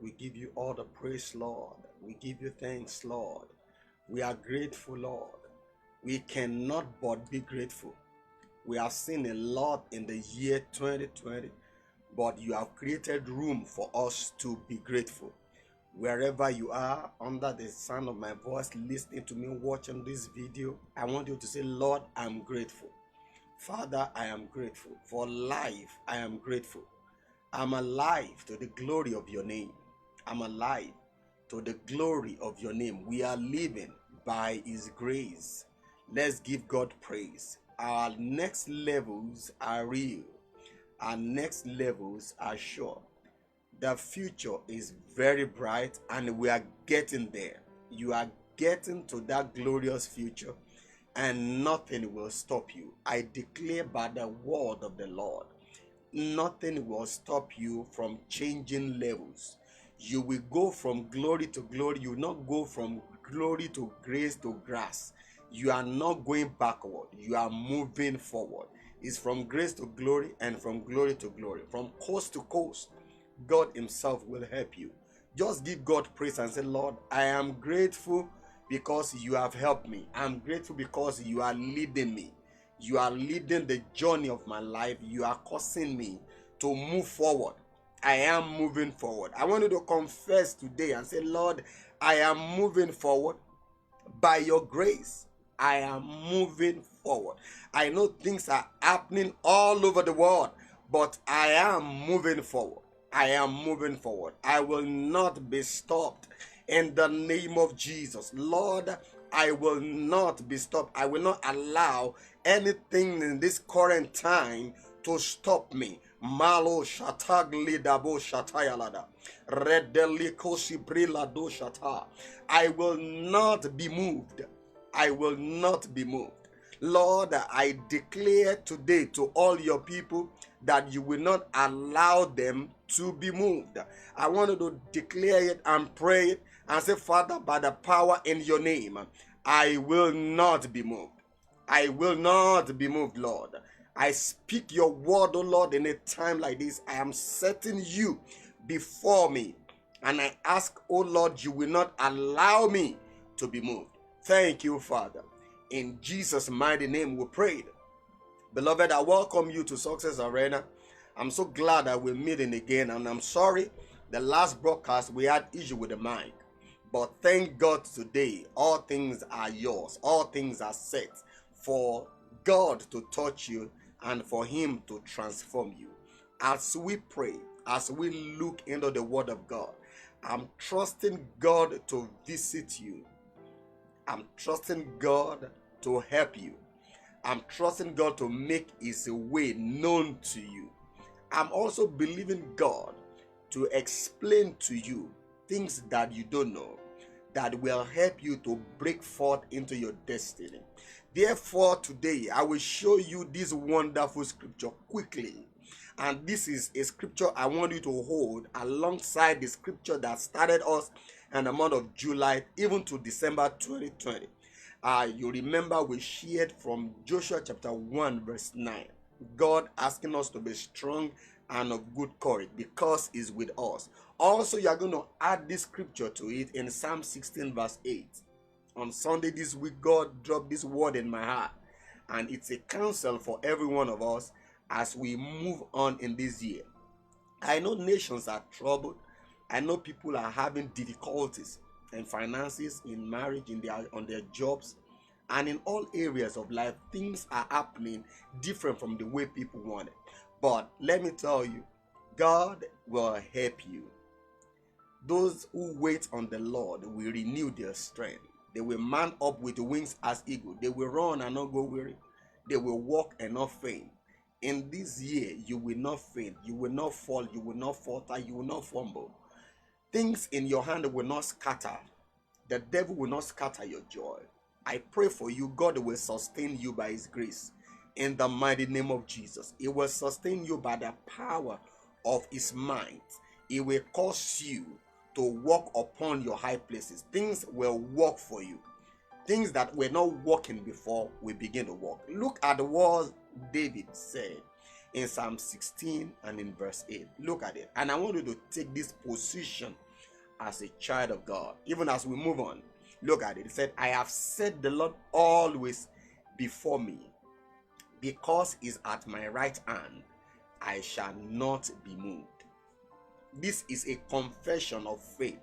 We give you all the praise, Lord. We give you thanks, Lord. We are grateful, Lord. We cannot but be grateful. We have seen a lot in the year 2020, but you have created room for us to be grateful. Wherever you are, under the sound of my voice, listening to me, watching this video, I want you to say, Lord, I'm grateful. Father, I am grateful. For life, I am grateful. I'm alive to the glory of your name. I'm alive to the glory of your name. We are living by his grace. Let's give God praise. Our next levels are real. Our next levels are sure. The future is very bright and we are getting there. You are getting to that glorious future and nothing will stop you. I declare by the word of the Lord, nothing will stop you from changing levels. You will go from glory to glory. You will not go from glory to grace to grass. You are not going backward. You are moving forward. It's from grace to glory and from glory to glory. From coast to coast, God himself will help you. Just give God praise and say, Lord, I am grateful because you have helped me. I'm grateful because you are leading me. You are leading the journey of my life. You are causing me to move forward. I am moving forward. I want you to confess today and say, Lord, I am moving forward by your grace. I am moving forward. I know things are happening all over the world, but I am moving forward. I am moving forward. I will not be stopped in the name of Jesus. Lord, I will not be stopped. I will not allow anything in this current time to stop me. Malo shatagli dabo shatayalada. Redeliko sibrila do shata. I will not be moved. I will not be moved. Lord, I declare today to all your people that you will not allow them to be moved. I want you to declare it and pray it and say, Father, by the power in your name, I will not be moved. I will not be moved, Lord. I speak your word, O Lord, in a time like this. I am setting you before me. And I ask, O Lord, you will not allow me to be moved. Thank you, Father. In Jesus' mighty name we prayed. Beloved, I welcome you to Success Arena. I'm so glad that we're meeting again, and I'm sorry the last broadcast we had issue with the mic. But thank God today, all things are yours. All things are set for God to touch you and for him to transform you. As we pray, as we look into the word of God, I'm trusting God to visit you. I'm trusting God to help you. I'm trusting God to make his way known to you. I'm also believing God to explain to you things that you don't know that will help you to break forth into your destiny. Therefore, today I will show you this wonderful scripture quickly. And this is a scripture I want you to hold alongside the scripture that started us in the month of July, even to December 2020. You remember we shared from Joshua chapter 1 verse 9. God asking us to be strong and of good courage because he's with us. Also, you are going to add this scripture to it in Psalm 16 verse 8. On Sunday this week, God dropped this word in my heart, and it's a counsel for every one of us as we move on in this year. I know nations are troubled. I know people are having difficulties in finances, in marriage, on their jobs, and in all areas of life. Things are happening different from the way people want it. But let me tell you, God will help you. Those who wait on the Lord will renew their strength. They will mount up with wings as eagle. They will run and not go weary. They will walk and not faint. In this year, you will not faint. You will not fall. You will not falter. You will not fumble. Things in your hand will not scatter. The devil will not scatter your joy. I pray for you. God will sustain you by his grace. In the mighty name of Jesus. He will sustain you by the power of his might. He will cause you to walk upon your high places. Things will work for you. Things that were not working before will begin to work. Look at what David said in Psalm 16 and in verse 8. Look at it. And I want you to take this position as a child of God. Even as we move on, look at it. It said, I have set the Lord always before me. Because he's at my right hand, I shall not be moved. This is a confession of faith.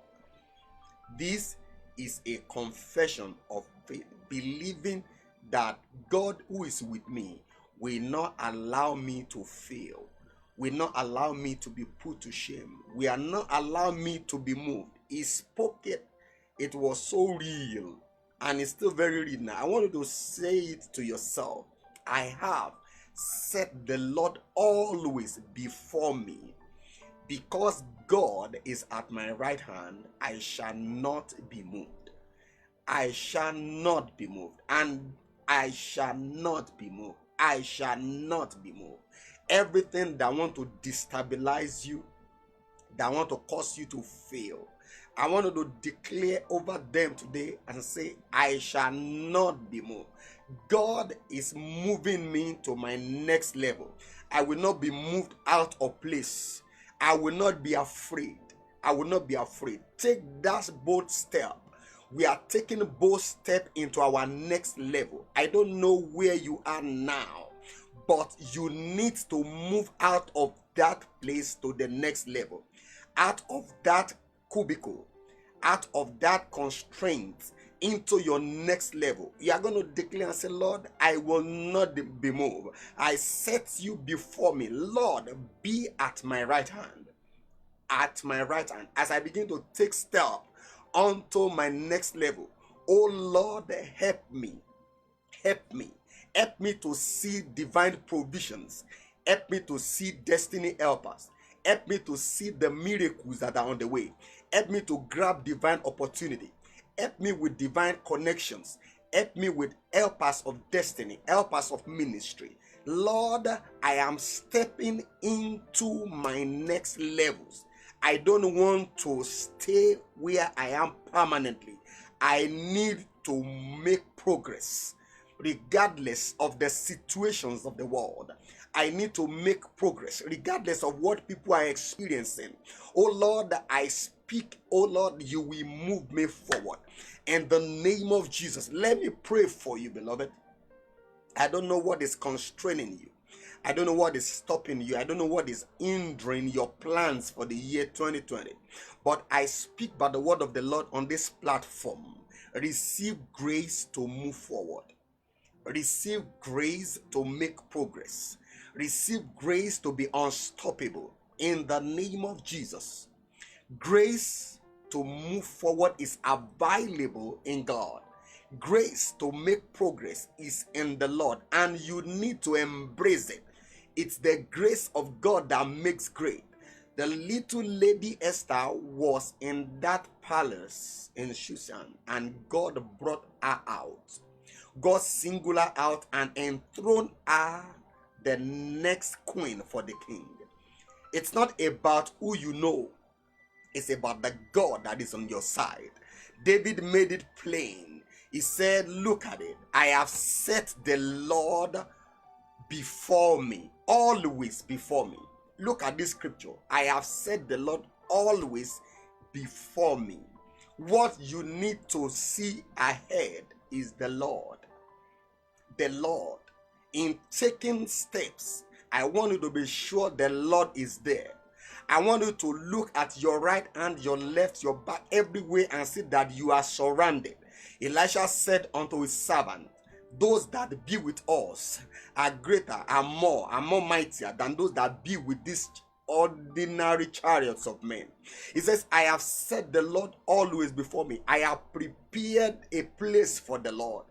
This is a confession of faith, believing that God who is with me will not allow me to fail, will not allow me to be put to shame, will not allow me to be moved. He spoke it. It was so real, and it's still very real now. I want you to say it to yourself. I have set the Lord always before me. Because God is at my right hand, I shall not be moved. I shall not be moved. And I shall not be moved. I shall not be moved. Everything that want to destabilize you, that want to cause you to fail, I want to declare over them today and say, I shall not be moved. God is moving me to my next level. I will not be moved out of place. I will not be afraid. I will not be afraid. Take that bold step. We are taking a bold step into our next level. I don't know where you are now, but you need to move out of that place to the next level, out of that cubicle, out of that constraint, into your next level. You are going to declare and say, Lord, I will not be moved. I set you before me. Lord, be at my right hand. At my right hand. As I begin to take step onto my next level. Oh Lord, help me. Help me. Help me to see divine provisions. Help me to see destiny helpers. Help me to see the miracles that are on the way. Help me to grab divine opportunity. Help me with divine connections. Help me with helpers of destiny, helpers of ministry. Lord, I am stepping into my next levels. I don't want to stay where I am permanently. I need to make progress regardless of the situations of the world. I need to make progress regardless of what people are experiencing. Oh Lord, I speak, oh Lord, you will move me forward. In the name of Jesus, let me pray for you, beloved. I don't know what is constraining you. I don't know what is stopping you. I don't know what is hindering your plans for the year 2020. But I speak by the word of the Lord on this platform. Receive grace to move forward. Receive grace to make progress. Receive grace to be unstoppable. In the name of Jesus. Grace to move forward is available in God. Grace to make progress is in the Lord, and you need to embrace it. It's the grace of God that makes great. The little lady Esther was in that palace in Shushan, and God brought her out. God singled her out and enthroned her the next queen for the king. It's not about who you know. It's about the God that is on your side. David made it plain. He said, look at it. I have set the Lord before me, always before me. Look at this scripture. I have set the Lord always before me. What you need to see ahead is the Lord. The Lord. In taking steps, I want you to be sure the Lord is there. I want you to look at your right hand, your left, your back, everywhere, and see that you are surrounded. Elisha said unto his servant, those that be with us are greater, are more mightier than those that be with these ordinary chariots of men. He says, I have set the Lord always before me. I have prepared a place for the Lord.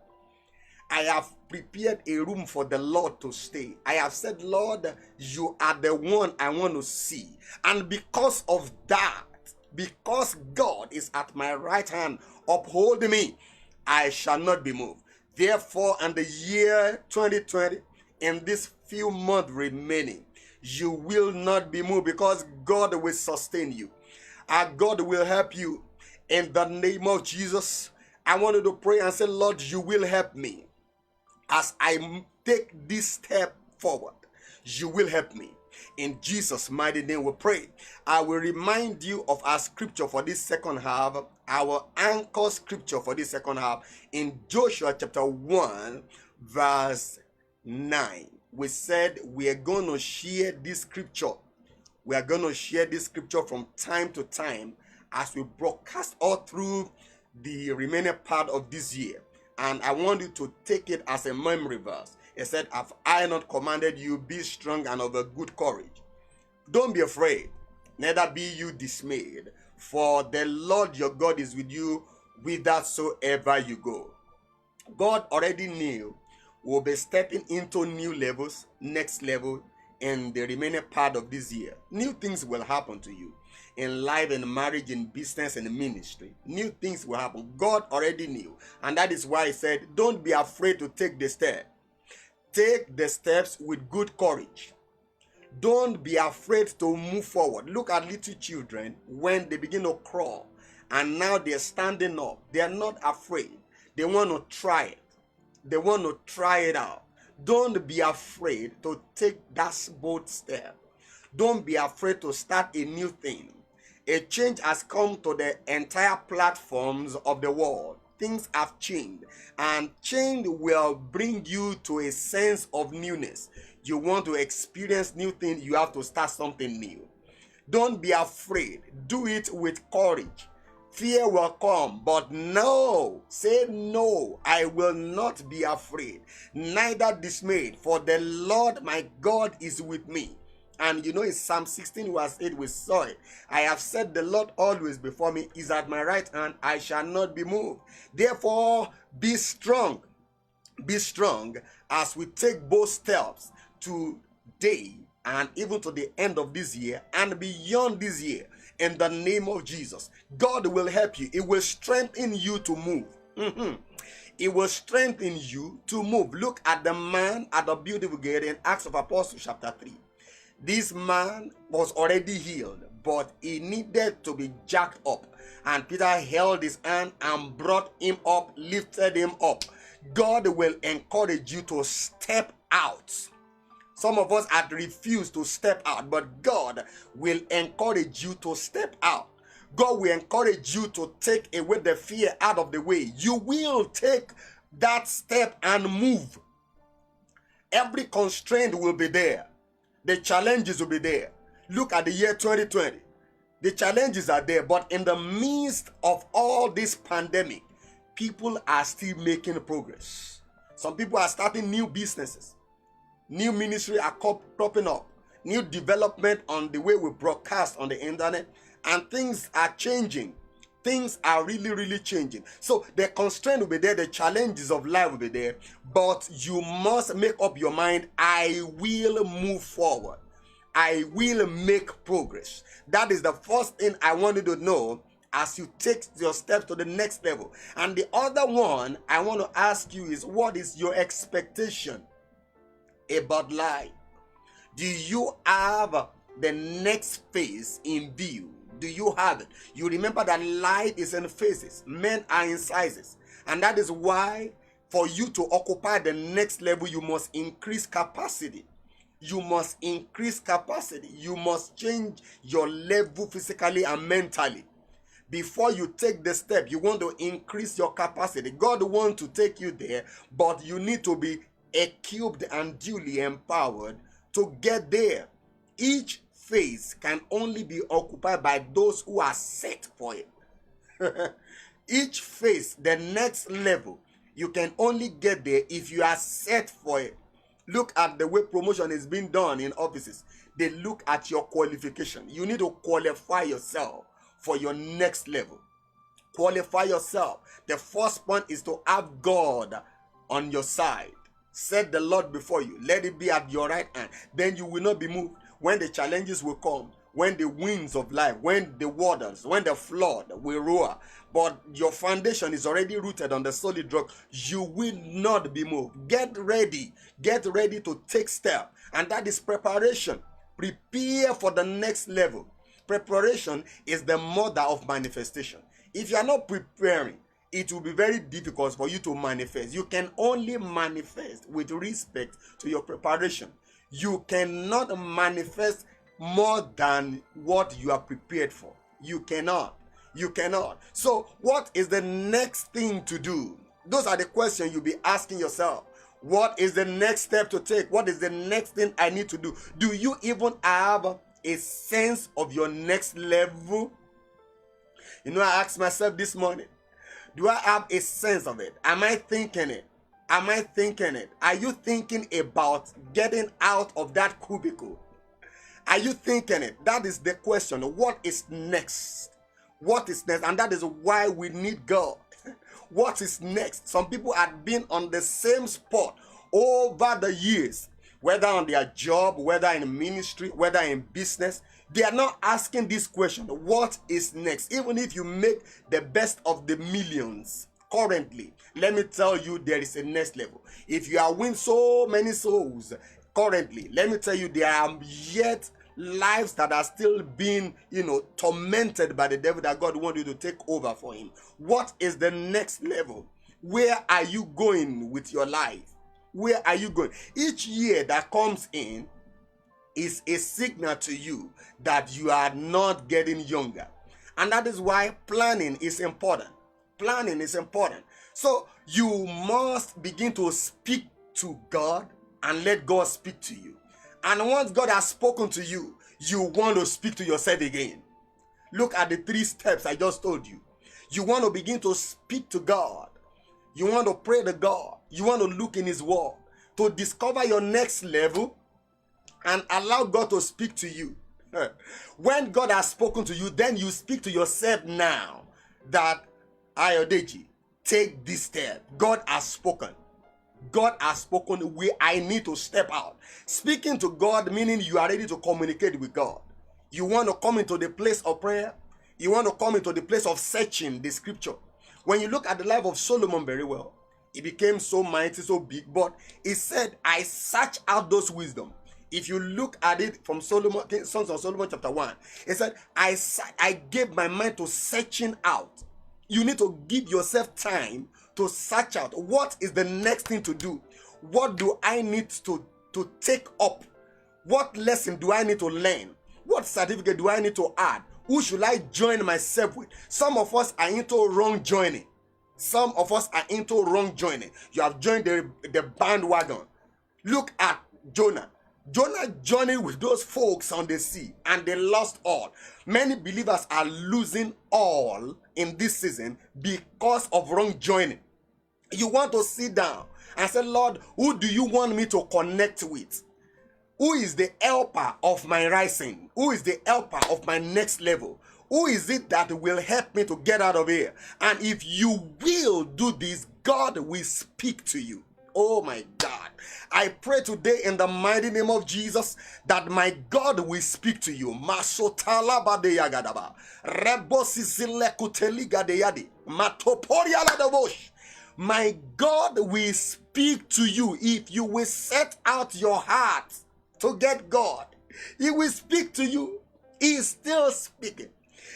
I have prepared a room for the Lord to stay. I have said, Lord, you are the one I want to see. And because of that, because God is at my right hand, upholding me, I shall not be moved. Therefore, in the year 2020, in this few months remaining, you will not be moved, because God will sustain you. Our God will help you. In the name of Jesus, I want you to pray and say, Lord, you will help me. As I take this step forward, you will help me. In Jesus' mighty name we pray. I will remind you of our scripture for this second half, our anchor scripture for this second half in Joshua chapter 1 verse 9. We said we are going to share this scripture. We are going to share this scripture from time to time as we broadcast all through the remaining part of this year. And I want you to take it as a memory verse. It said, "Have I not commanded you, be strong and of a good courage? Don't be afraid, neither be you dismayed, for the Lord your God is with you whithersoever you go." God already knew we'll be stepping into new levels, next level, in the remaining part of this year. New things will happen to you in life, in marriage, in business, and in ministry. New things will happen. God already knew. And that is why he said, don't be afraid to take the step. Take the steps with good courage. Don't be afraid to move forward. Look at little children when they begin to crawl and now they're standing up. They're not afraid. They want to try it. They want to try it out. Don't be afraid to take that bold step. Don't be afraid to start a new thing. A change has come to the entire platforms of the world. Things have changed, and change will bring you to a sense of newness. You want to experience new things, you have to start something new. Don't be afraid. Do it with courage. Fear will come, but no, say no, I will not be afraid, neither dismayed, for the Lord my God is with me. And you know, in Psalm 16 verse 8 we saw it. I have said, the Lord always before me is at my right hand, I shall not be moved. Therefore, be strong. Be strong as we take both steps today and even to the end of this year and beyond this year. In the name of Jesus, God will help you. It will strengthen you to move. It will strengthen you to move. Look at the man at the beautiful gate in Acts of Apostles chapter 3. This man was already healed, but he needed to be jacked up. And Peter held his hand and brought him up, lifted him up. God will encourage you to step out. Some of us had refused to step out, but God will encourage you to step out. God will encourage you to take away the fear out of the way. You will take that step and move. Every constraint will be there. The challenges will be there. Look at the year 2020. The challenges are there, but in the midst of all this pandemic, people are still making progress. Some people are starting new businesses. New ministry are cropping up. New development on the way we broadcast on the internet. And things are changing. Things are really changing. So the constraint will be there. The challenges of life will be there. But you must make up your mind. I will move forward. I will make progress. That is the first thing I want you to know as you take your steps to the next level. And the other one I want to ask you is, what is your expectation about life? Do you have the next phase in view? Do you have it? You remember that life is in phases. Men are in sizes. And that is why for you to occupy the next level, you must increase capacity. You must increase capacity. You must change your level physically and mentally. Before you take the step, you want to increase your capacity. God wants to take you there, but you need to be equipped and duly empowered to get there. Each phase can only be occupied by those who are set for it. Each phase, the next level, you can only get there if you are set for it. Look at the way promotion is being done in offices. They look at your qualification. You need to qualify yourself for your next level. Qualify yourself. The first point is to have God on your side. Set the Lord before you. Let it be at your right hand. Then you will not be moved. When the challenges will come, when the winds of life, when the waters, when the flood will roar, but your foundation is already rooted on the solid rock, you will not be moved. Get ready to take steps, and that is preparation. Prepare for the next level. Preparation is the mother of manifestation. If you are not preparing, it will be very difficult for you to manifest. You can only manifest with respect to your preparation. You cannot manifest more than what you are prepared for. You cannot. You cannot. So, what is the next thing to do? Those are the questions you'll be asking yourself. What is the next step to take? What is the next thing I need to do? Do you even have a sense of your next level? You know, I asked myself this morning, do I have a sense of it? Am I thinking it? Am I thinking it? Are you thinking about getting out of that cubicle? Are you thinking it? That is the question. What is next? What is next? And that is why we need God. What is next? Some people have been on the same spot over the years, whether on their job, whether in ministry, whether in business. They are not asking this question, what is next? Even if you make the best of the millions currently, let me tell you, there is a next level. If you are winning so many souls currently, let me tell you, there are yet lives that are still being, tormented by the devil that God wants you to take over for him. What is the next level? Where are you going with your life? Where are you going? Each year that comes in is a signal to you that you are not getting younger. And that is why planning is important. Planning is important. So you must begin to speak to God and let God speak to you. And once God has spoken to you, you want to speak to yourself again. Look at the 3 steps I just told you. You want to begin to speak to God. You want to pray to God. You want to look in his word to discover your next level and allow God to speak to you. When God has spoken to you, then you speak to yourself now that, Ayodeji, take this step. God has spoken. God has spoken. I need to step out. Speaking to God meaning you are ready to communicate with God. You want to come into the place of prayer. You want to come into the place of searching the scripture. When you look at the life of Solomon very well, he became so mighty, so big, but he said, I search out those wisdom. If you look at it from Solomon, Sons of Solomon chapter 1, he said, I gave my mind to searching out. You need to give yourself time to search out what is the next thing to do. What do I need to take up? What lesson do I need to learn? What certificate do I need to add? Who should I join myself with? Some of us are into wrong joining. Some of us are into wrong joining. You have joined the bandwagon. Look at Jonah. Jonah journeyed with those folks on the sea and they lost all. Many believers are losing all in this season because of wrong joining. You want to sit down and say, Lord, who do you want me to connect with? Who is the helper of my rising? Who is the helper of my next level? Who is it that will help me to get out of here? And if you will do this, God will speak to you. Oh my God. I pray today in the mighty name of Jesus that my God will speak to you. Masotala badeyagadaba. Rebosisilekuteligadeyadi. Matoporialadabosh. My God will speak to you if you will set out your heart to get God. He will speak to you. He is still speaking.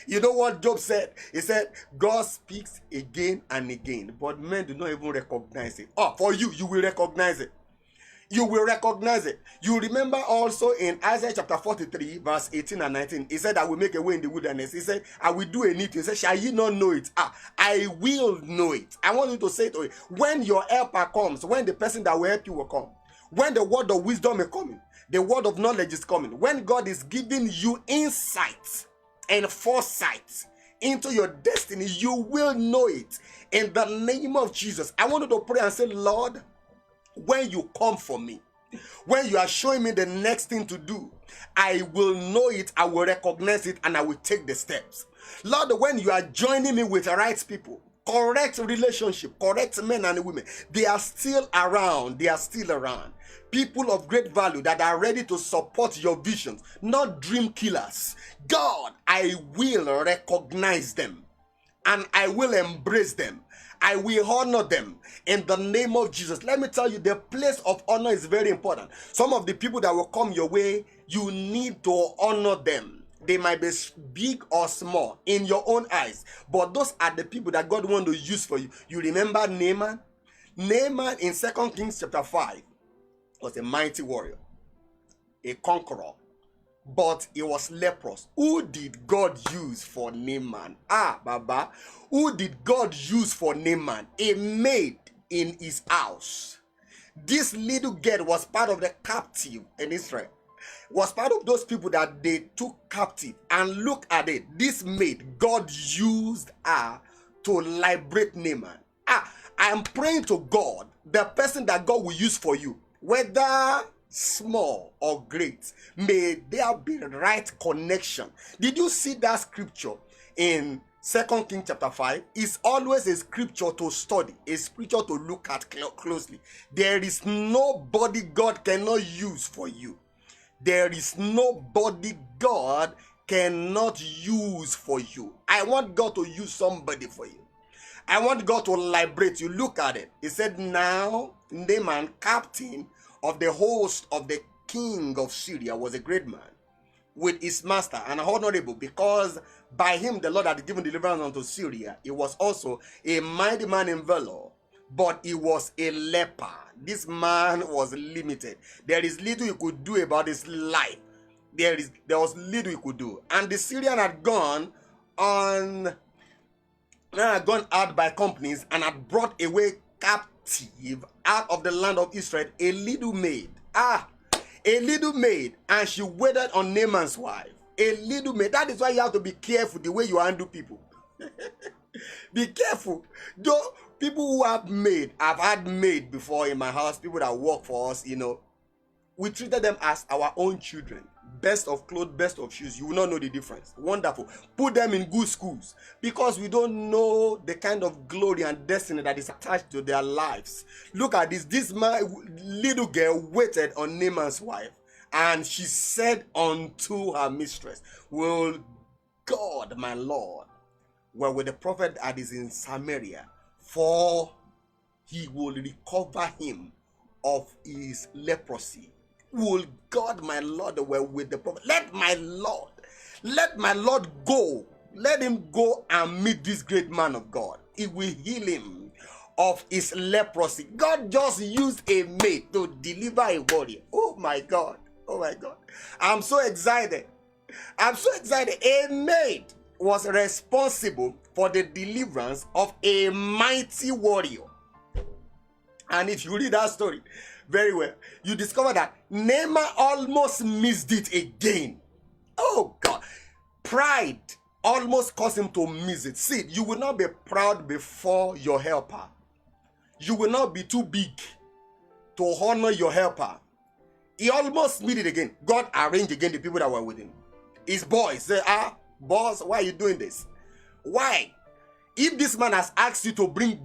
You know what Job said? He said, God speaks again and again, but men do not even recognize it. Oh, for you, you will recognize it. You will recognize it. You remember also in Isaiah chapter 43, verse 18 and 19, he said, I will make a way in the wilderness. He said, I will do a new thing. He said, shall ye not know it? I will know it. I want you to say to it, when your helper comes, when the person that will help you will come, when the word of wisdom is coming, the word of knowledge is coming, when God is giving you insight and foresight into your destiny, you will know it in the name of Jesus. I want you to pray and say, Lord, when you come for me, when you are showing me the next thing to do, I will know it, I will recognize it, and I will take the steps. Lord, when you are joining me with the right people, correct relationship, correct men and women, they are still around. They are still around. People of great value that are ready to support your visions, not dream killers. God, I will recognize them and I will embrace them. I will honor them in the name of Jesus. Let me tell you, the place of honor is very important. Some of the people that will come your way, you need to honor them. They might be big or small in your own eyes, but those are the people that God wants to use for you. You remember Naaman? Naaman in 2 Kings chapter 5 was a mighty warrior. a conqueror, but he was leprous. Who did God use for Naaman? Baba. Who did God use for Naaman? A maid in his house. This little girl was part of the captive in Israel. Was part of those people that they took captive. And look at it. This maid, God used her to liberate Naaman. I am praying to God, the person that God will use for you, whether small or great, may there be right connection. Did you see that scripture in 2 Kings chapter 5? It's always a scripture to study, a scripture to look at closely. There is nobody God cannot use for you. There is nobody God cannot use for you. I want God to use somebody for you. I want God to liberate you. Look at it. He said, now Naaman, captain of the host of the king of Syria, was a great man with his master and honorable, because by him the Lord had given deliverance unto Syria. He was also a mighty man in valor, but he was a leper. This man was limited. There is little he could do about his life. There was little he could do. And the Syrian had gone out by companies and had brought away captive out of the land of Israel a little maid. A little maid, and she waited on Naaman's wife. A little maid. That is why you have to be careful the way you handle people. Be careful. Though people who have had maid before in my house, people that work for us, we treated them as our own children. Best of clothes, best of shoes. You will not know the difference. Wonderful. Put them in good schools, because we don't know the kind of glory and destiny that is attached to their lives. Look at this. This little girl waited on Naaman's wife, and she said unto her mistress, will God, my Lord, were with the prophet that is in Samaria, for he will recover him of his leprosy. Will God, my Lord, were with the prophet. Let my Lord go. Let him go and meet this great man of God. He will heal him of his leprosy. God just used a maid to deliver a warrior. Oh my God. Oh my God. I'm so excited. A maid was responsible for the deliverance of a mighty warrior. And if you read that story very well, you discover that Naaman almost missed it again. Oh God. Pride almost caused him to miss it. See, you will not be proud before your helper. You will not be too big to honor your helper. He almost missed it again. God arranged again the people that were with him. His boys say, boss, why are you doing this? Why? If this man has asked you to bring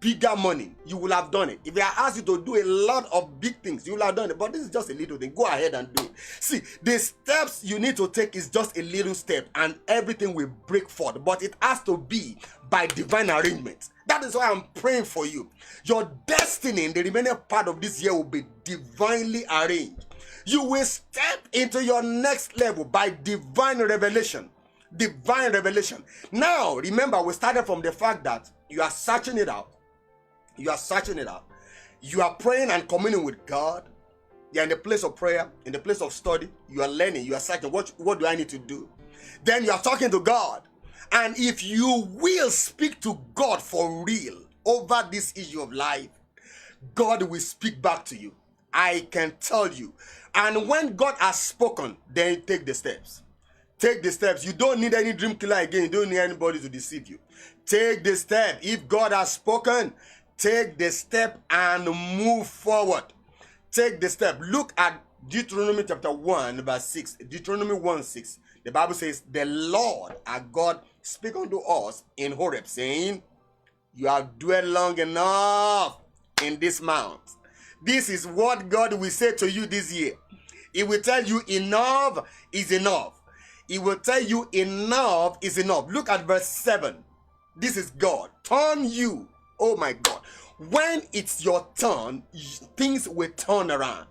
bigger money, you will have done it. If he has asked you to do a lot of big things, you will have done it. But this is just a little thing. Go ahead and do it. See, the steps you need to take is just a little step, and everything will break forth. But it has to be by divine arrangement. That is why I'm praying for you. Your destiny in the remaining part of this year will be divinely arranged. You will step into your next level by divine revelation. Divine revelation. Now, remember, we started from the fact that you are searching it out. You are searching it out. You are praying and communing with God. You are in the place of prayer, in the place of study. You are learning. You are searching. What do I need to do? Then you are talking to God. And if you will speak to God for real over this issue of life, God will speak back to you. I can tell you. And when God has spoken, then take the steps. Take the steps. You don't need any dream killer again. You don't need anybody to deceive you. Take the step. If God has spoken, take the step and move forward. Take the step. Look at Deuteronomy chapter 1 verse 6. Deuteronomy 1:6. The Bible says, the Lord our God spake unto us in Horeb, saying, you have dwelt long enough in this mount. This is what God will say to you this year. He will tell you enough is enough. He will tell you enough is enough. Look at verse 7. This is God. Turn you. Oh my God. When it's your turn, things will turn around.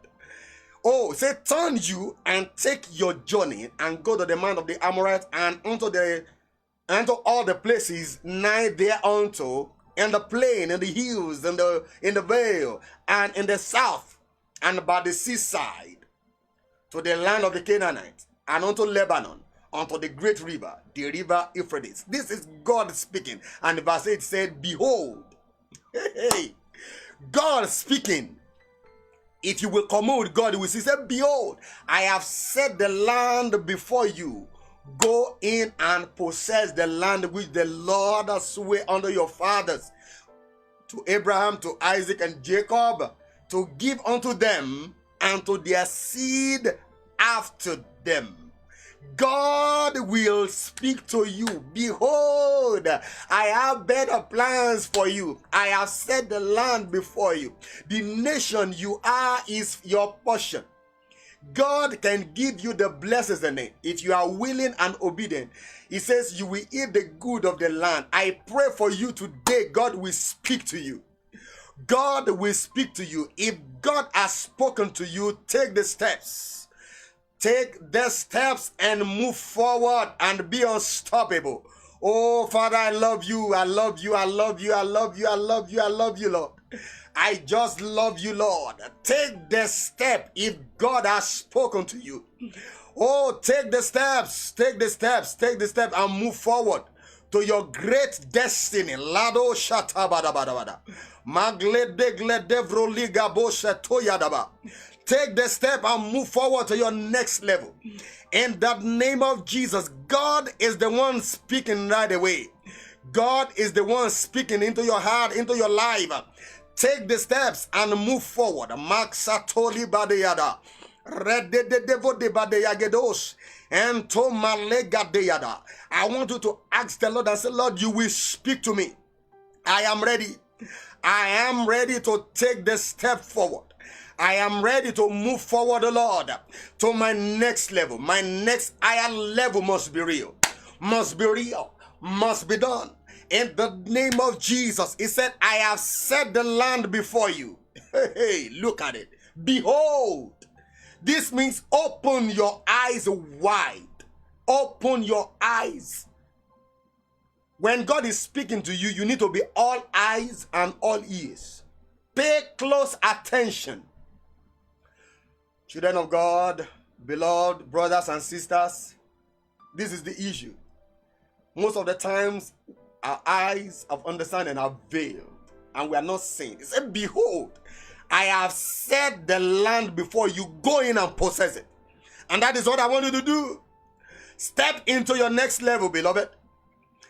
Oh, say turn you and take your journey and go to the land of the Amorites and unto all the places nigh thereunto, in the plain, in the hills, in the vale, and in the south, and by the seaside. to the land of the Canaanites, and unto Lebanon, unto the great river, the river Euphrates. This is God speaking. And verse 8 said, behold, hey, God speaking. If you will commune with God, you will see, say, behold, I have set the land before you. Go in and possess the land which the Lord has sworn unto your fathers, to Abraham, to Isaac, and Jacob, to give unto them and to their seed after them. God will speak to you. Behold, I have better plans for you. I have set the land before you. The nation you are is your portion. God can give you the blessings in it if you are willing and obedient. He says you will eat the good of the land. I pray for you today. God will speak to you. God will speak to you. If God has spoken to you, take the steps. Take the steps and move forward and be unstoppable. Oh, Father, I love you. I love you. I love you. I love you. I love you. I love you, Lord. I just love you, Lord. Take the step if God has spoken to you. Oh, take the steps. Take the steps. Take the step and move forward to your great destiny. Lado shatabadabadabada. Take the step and move forward to your next level. In the name of Jesus, God is the one speaking right away. God is the one speaking into your heart, into your life. Take the steps and move forward. Maxatoli badeyada. Rededevo de badeyagedos. And to malegadeyada. I want you to ask the Lord and say, Lord, you will speak to me. I am ready. I am ready to take the step forward. I am ready to move forward, Lord, to my next level. My next higher level must be real. Must be real. Must be done. In the name of Jesus, he said, I have set the land before you. Hey, look at it. Behold. This means open your eyes wide. Open your eyes. When God is speaking to you, you need to be all eyes and all ears. Pay close attention. Children of God, beloved brothers and sisters, this is the issue. Most of the times, our eyes of understanding are veiled and we are not seeing. He said, behold, I have set the land before you. Go in and possess it. And that is what I want you to do. Step into your next level, beloved.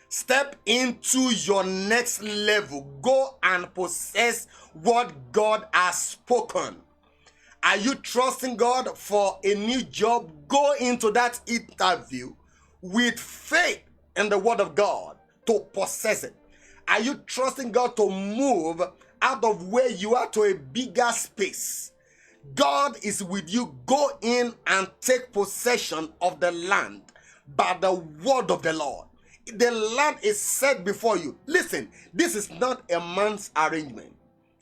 Step into your next level. Go and possess what God has spoken. Are you trusting God for a new job? Go into that interview with faith in the word of God to possess it. Are you trusting God to move out of where you are to a bigger space? God is with you. Go in and take possession of the land by the word of the Lord. The land is set before you. Listen, this is not a man's arrangement.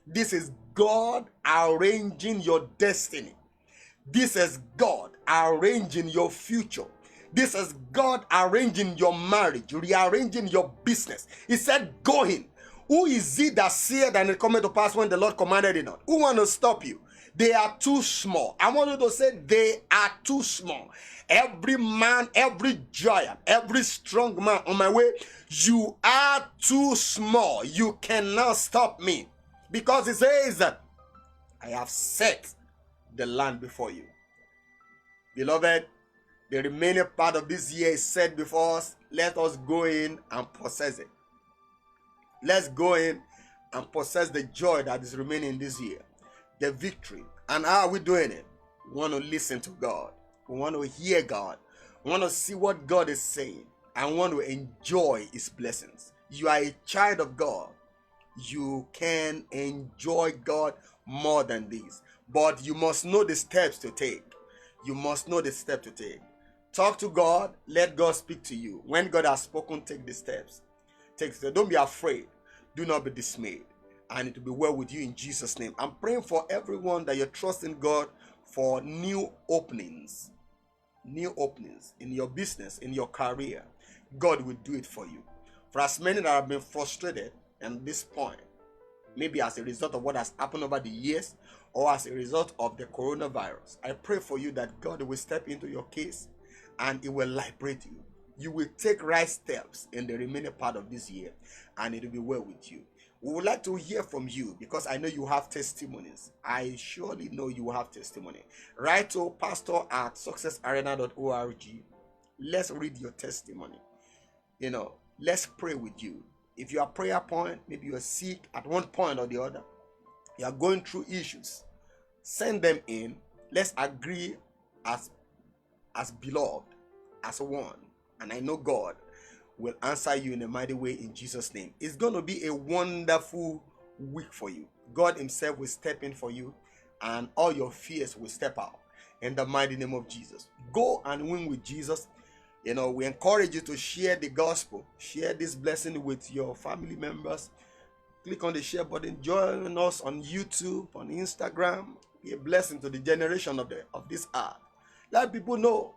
This is God arranging your destiny. This is God arranging your future. This is God arranging your marriage, rearranging your business. He said, go in. Who is it that said and it cometh to pass when the Lord commanded it not? Who want to stop you? They are too small. I want you to say they are too small. Every man, every giant, every strong man on my way, you are too small. You cannot stop me. Because it says that I have set the land before you. Beloved, the remaining part of this year is set before us. Let us go in and possess it. Let's go in and possess the joy that is remaining this year. The victory. And how are we doing it? We want to listen to God. We want to hear God. We want to see what God is saying. And want to enjoy his blessings. You are a child of God. You can enjoy God more than this. But you must know the steps to take. You must know the step to take. Talk to God. Let God speak to you. When God has spoken, take the steps. Take the steps. Don't be afraid. Do not be dismayed. And it will be well with you in Jesus' name. I'm praying for everyone that you're trusting God for new openings. New openings in your business, in your career. God will do it for you. For as many that have been frustrated at this point, maybe as a result of what has happened over the years or as a result of the coronavirus. I pray for you that God will step into your case and it will liberate you. You will take right steps in the remaining part of this year and it will be well with you. We would like to hear from you because I know you have testimonies. I surely know you have testimony. Write to pastor@successarena.org. Let's read your testimony. Let's pray with you. If you are prayer point, maybe you are sick at one point or the other, you are going through issues, send them in. Let's agree as beloved, as one. And I know God will answer you in a mighty way in Jesus' name. It's going to be a wonderful week for you. God himself will step in for you and all your fears will step out in the mighty name of Jesus. Go and win with Jesus. We encourage you to share the gospel. Share this blessing with your family members. Click on the share button. Join us on YouTube, on Instagram. Be a blessing to the generation of this earth. Let people know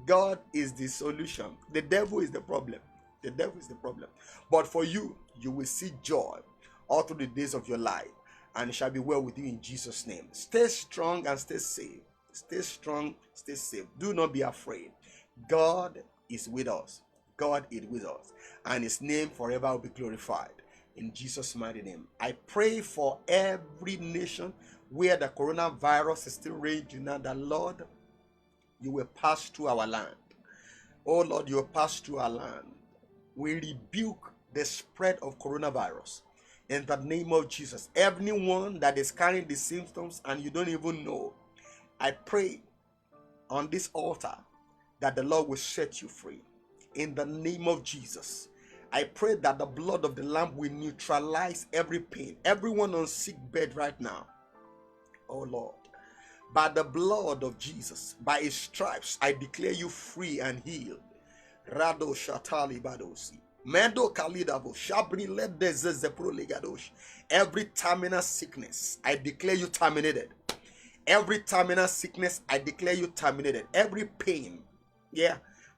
God is the solution. The devil is the problem. The devil is the problem. But for you, you will see joy all through the days of your life, and it shall be well with you in Jesus' name. Stay strong and stay safe. Stay strong, stay safe. Do not be afraid. God is with us. God is with us, and his name forever will be glorified. In Jesus' mighty name. I pray for every nation where the coronavirus is still raging, and the Lord, you will pass through our land. Oh Lord, you will pass through our land. We rebuke the spread of coronavirus in the name of Jesus. Everyone that is carrying the symptoms and you don't even know, I pray on this altar that the Lord will set you free in the name of Jesus. I pray that the blood of the Lamb will neutralize every pain. Everyone on sick bed right now, oh Lord, by the blood of Jesus, by his stripes, I declare you free and healed. Rado Shatali Badosi. Mendo Kalidabo Shabri Lede Zezepro Legadosh. Every terminal sickness, I declare you terminated. Every terminal sickness, I declare you terminated. Every pain,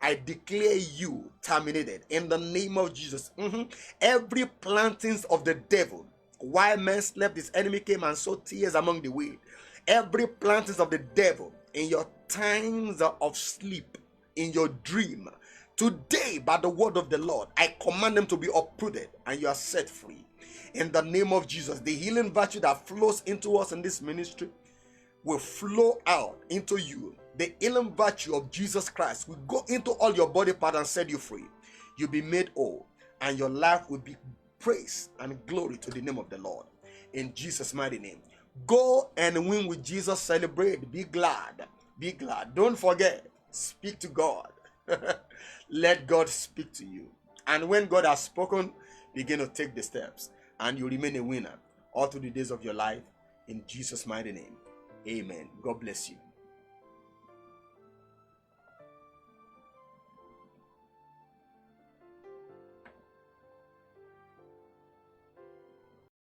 I declare you terminated in the name of Jesus. Every plantings of the devil, while man slept, his enemy came and sowed tears among the wheat. Every plantings of the devil in your times of sleep, in your dream, today, by the word of the Lord, I command them to be uprooted and you are set free. In the name of Jesus, the healing virtue that flows into us in this ministry will flow out into you. The healing virtue of Jesus Christ will go into all your body parts and set you free. You'll be made whole and your life will be praise and glory to the name of the Lord. In Jesus' mighty name. Go and win with Jesus. Celebrate. Be glad. Be glad. Don't forget. Speak to God. Let God speak to you. And when God has spoken, begin to take the steps. And you remain a winner all through the days of your life. In Jesus' mighty name. Amen. God bless you.